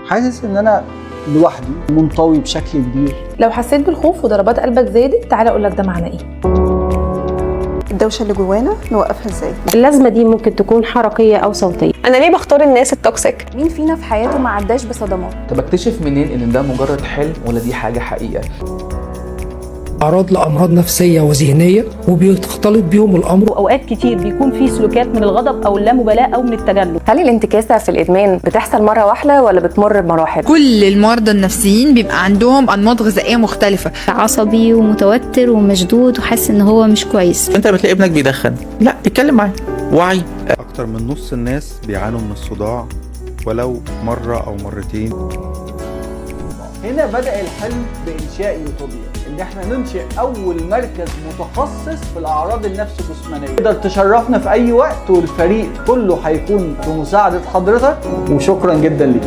حاسس ان انا لوحدي منطوي بشكل كبير. لو حسيت بالخوف وضربات قلبك زادت تعالى اقول لك ده معناه ايه. الدوشه اللي جوانا نوقفها ازاي؟ اللازمه دي ممكن تكون حركيه او صوتيه. انا ليه بختار الناس التوكسيك؟ مين فينا في حياته ما عداش بصدمات؟ طب اكتشف منين ان ده مجرد حلم ولا دي حاجه حقيقه؟ أعراض لأمراض نفسية وذهنية وبيختلط بيهم الأمر. واوقات كتير بيكون في سلوكيات من الغضب او اللامبالاه او من التجنب. هل الانتكاسه في الادمان بتحصل مره واحده ولا بتمر بمراحل؟ كل المرضى النفسيين بيبقى عندهم انماط غذائيه مختلفه. عصبي ومتوتر ومشدود وحاسس ان هو مش كويس. انت بتلاقي ابنك بيدخن، لا اتكلم معاه، وعي. اكتر من نص الناس بيعانوا من الصداع ولو مره او مرتين. هنا بدأ الحلم بإنشاء يوتوبيا، إن إحنا ننشئ أول مركز متخصص في الأعراض النفس الجسمانية. تقدر تشرفنا في أي وقت والفريق كله هيكون في مساعدة حضرتك، وشكرا جدا ليك.